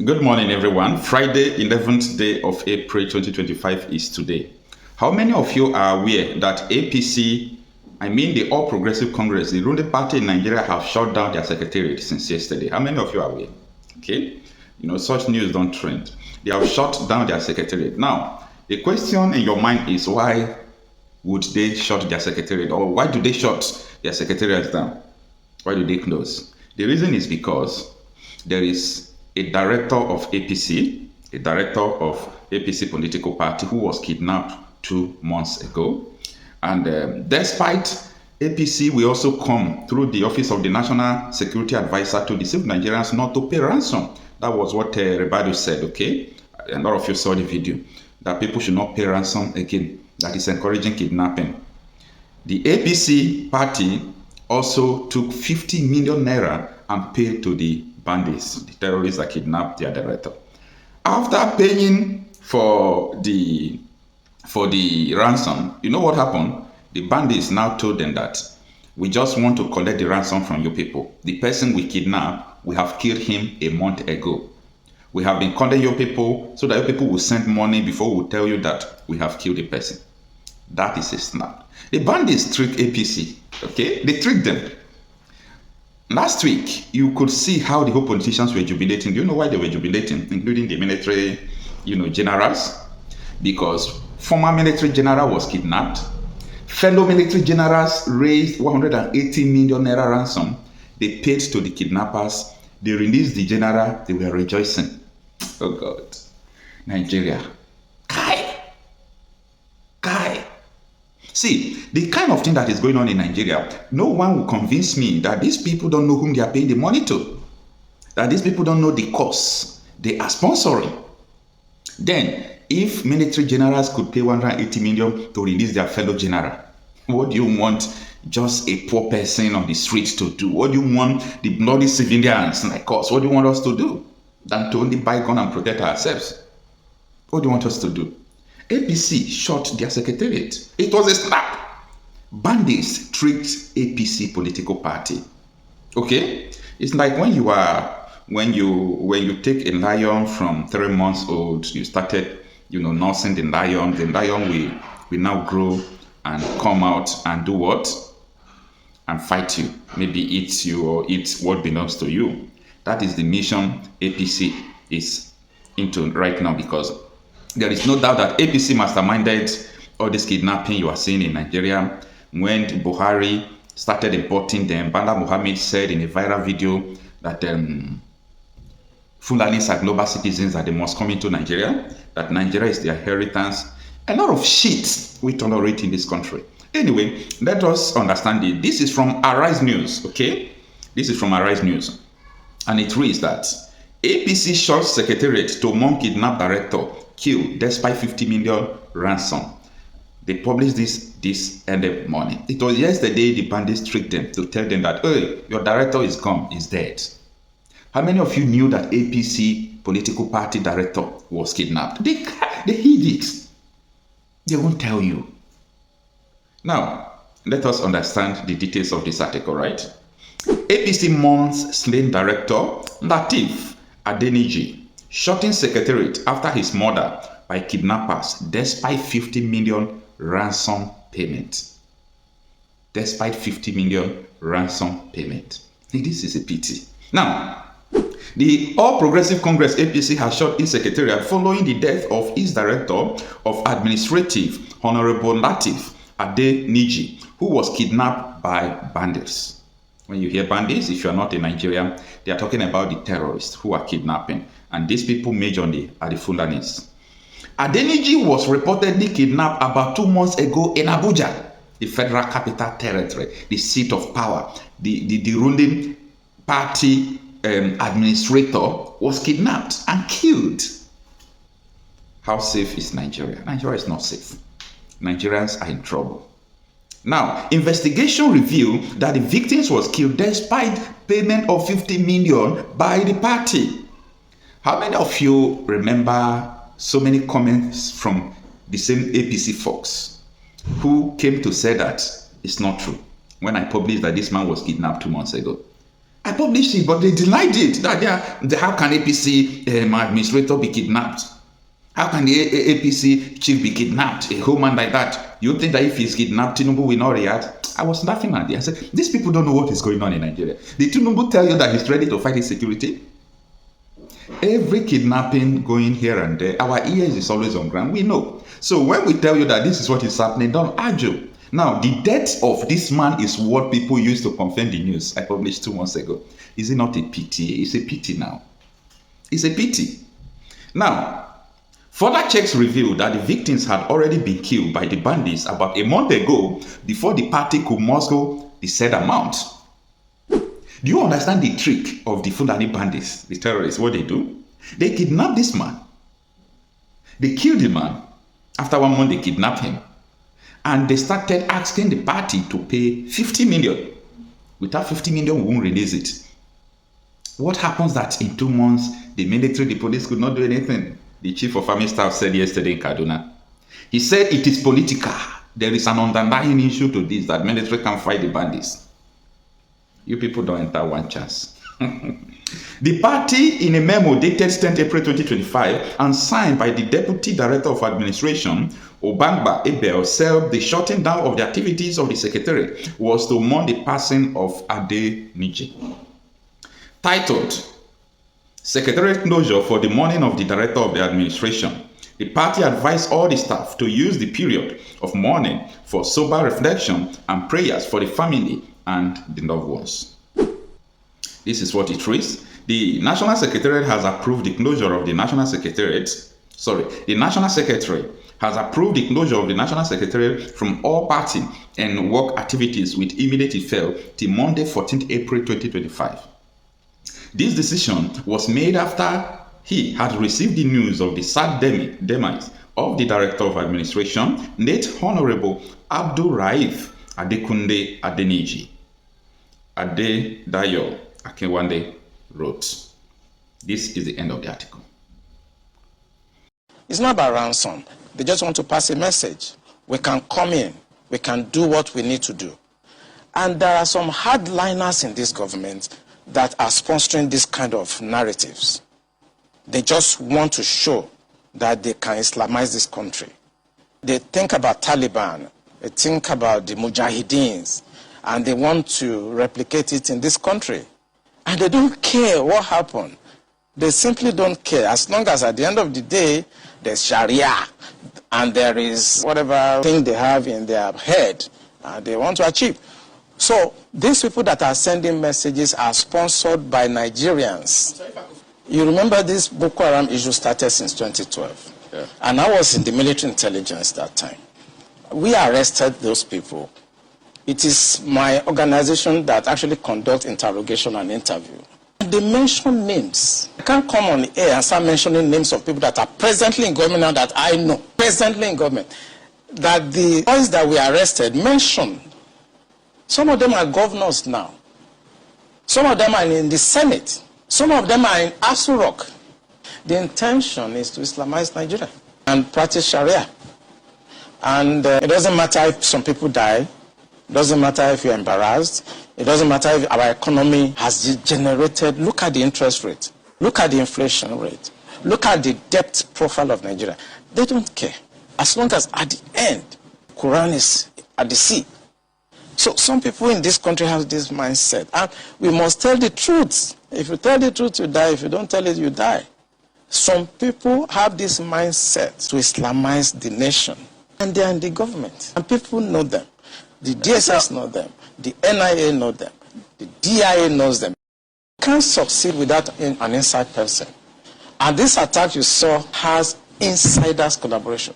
Good morning, everyone. Friday, 11th day of April 2025 is today. How many of you are aware that APC, the All Progressive Congress, the ruling party in Nigeria, have shut down their secretariat since yesterday? How many of you are aware? Okay. Such news don't trend. They have shut down their secretariat. Now, the question in your mind is why would they shut their secretariat, or why do they shut their secretariat down? Why do they close? The reason is because there is a director of APC, political party, who was kidnapped 2 months ago. And despite APC, we also come through the office of the National Security Advisor to deceive Nigerians not to pay ransom. That was what Rebado said, okay? A lot of you saw the video, that people should not pay ransom again. That is encouraging kidnapping. The APC party also took 50 million naira and paid to the bandits, the terrorists that kidnapped their director. After paying for the ransom, you know what happened? The bandits now told them that we just want to collect the ransom from you people. The person we kidnapped, we have killed him a month ago. We have been calling your people so that your people will send money before we tell you that we have killed a person. That is a snap. The bandits tricked APC, okay? They tricked them. Last week, you could see how the whole politicians were jubilating. Do you know why they were jubilating, including the military, generals? Because former military general was kidnapped. Fellow military generals raised 180 million naira ransom. They paid to the kidnappers. They released the general. They were rejoicing. Oh God. Nigeria. Kai. See, the kind of thing that is going on in Nigeria, no one will convince me that these people don't know whom they are paying the money to. That these people don't know the costs they are sponsoring. Then, if military generals could pay 180 million to release their fellow general, what do you want just a poor person on the streets to do? What do you want the bloody civilians like us? What do you want us to do? Than to only buy gun and protect ourselves? What do you want us to do? APC shut their secretariat. It was a snap. Bandits tricked APC political party. Okay? It's like when you take a lion from 3 months old, you started, nursing the lion will now grow and come out and do what? And fight you. Maybe eat you or eat what belongs to you. That is the mission APC is into right now, because there is no doubt that APC masterminded all this kidnapping you are seeing in Nigeria. When Buhari started importing them, Bala Mohammed said in a viral video that Fulanis are global citizens, that they must come into Nigeria, that Nigeria is their inheritance. A lot of shit we tolerate in this country. Anyway, let us understand it. This is from Arise News, okay? This is from Arise News. And it reads that APC short secretariat to Mom kidnapped director killed despite 50 million ransom. They published this early morning. It was yesterday the bandits tricked them to tell them that, hey, your director is gone, is dead. How many of you knew that APC political party director was kidnapped? They hid it. They won't tell you. Now, let us understand the details of this article, right? APC mourns slain director Lateef Adeniji, shutting secretariat after his murder by kidnappers despite 50 million ransom payment. Despite 50 million ransom payment. This is a pity. Now, the All Progressive Congress APC has shut its secretariat following the death of its director of administrative, Honorable Lateef Adeniji, who was kidnapped by bandits. When you hear bandits, if you are not in Nigeria, they are talking about the terrorists who are kidnapping. And these people majorly are the Fulanis. Adeniji was reportedly kidnapped about 2 months ago in Abuja, the Federal Capital Territory, the seat of power. The ruling party administrator was kidnapped and killed. How safe is Nigeria? Nigeria is not safe. Nigerians are in trouble. Now, investigation revealed that the victims was killed despite payment of 50 million by the party. How many of you remember so many comments from the same APC folks who came to say that it's not true when I published that this man was kidnapped 2 months ago? I published it, but they denied it. How can APC administrator be kidnapped? How can the APC chief be kidnapped? A whole man like that. You think that if he's kidnapped, Tinubu will not react? I was laughing at it. I said, these people don't know what is going on in Nigeria. Did Tinubu tell you that he's ready to fight his security? Every kidnapping going here and there, our ears is always on ground. We know. So when we tell you that this is what is happening, don't argue. Now, the death of this man is what people used to confirm the news I published 2 months ago. Is it not a pity? It's a pity now. It's a pity. Now, further checks revealed that the victims had already been killed by the bandits about a month ago before the party could muscle the said amount. Do you understand the trick of the Fulani bandits, the terrorists, what they do? They kidnap this man. They kill the man. After 1 month, they kidnap him. And they started asking the party to pay 50 million. Without 50 million, we won't release it. What happens that in 2 months, the military, the police could not do anything? The chief of army staff said yesterday in Kaduna. He said it is political. There is an underlying issue to this, that military can fight the bandits. You people don't enter one chance. The party, in a memo dated 10th April 2025 and signed by the Deputy Director of Administration, Obangba Ebel, said the shutting down of the activities of the secretariat was to mourn the passing of Nnamdi. Titled, Secretariat Closure for the Mourning of the Director of the Administration, the party advised all the staff to use the period of mourning for sober reflection and prayers for the family and the loved ones. This is what it reads. The National Secretariat has approved the closure of the National Secretariat. The National Secretary has approved the closure of the National Secretariat from all party and work activities with immediate effect till Monday, 14th April 2025. This decision was made after he had received the news of the sad demise of the Director of Administration, late Honorable Abdul Raif Adekunle Adeniji. Adedayo Akinwande wrote. This is the end of the article. It's not about ransom. They just want to pass a message. We can come in. We can do what we need to do. And there are some hardliners in this government that are sponsoring this kind of narratives. They just want to show that they can Islamize this country. They think about Taliban. They think about the Mujahideens. And they want to replicate it in this country. And they don't care what happened. They simply don't care. As long as at the end of the day, there's Sharia and there is whatever thing they have in their head they want to achieve. So these people that are sending messages are sponsored by Nigerians. You remember this Boko Haram issue started since 2012. Yeah. And I was in the military intelligence that time. We arrested those people. It is my organization that actually conducts interrogation and interview. They mention names. I can't come on air and start mentioning names of people that are presently in government now that I know, presently in government, that the boys that we arrested mentioned. Some of them are governors now. Some of them are in the Senate. Some of them are in Aso Rock. The intention is to Islamize Nigeria and practice Sharia. And it doesn't matter if some people die. It doesn't matter if you're embarrassed. It doesn't matter if our economy has degenerated. Look at the interest rate. Look at the inflation rate. Look at the debt profile of Nigeria. They don't care. As long as at the end, Quran is at the sea. So some people in this country have this mindset. And we must tell the truth. If you tell the truth, you die. If you don't tell it, you die. Some people have this mindset to Islamize the nation. And they are in the government. And people know them. The DSS know them. The NIA know them. The DIA knows them. You can't succeed without an inside person. And this attack you saw has insiders collaboration.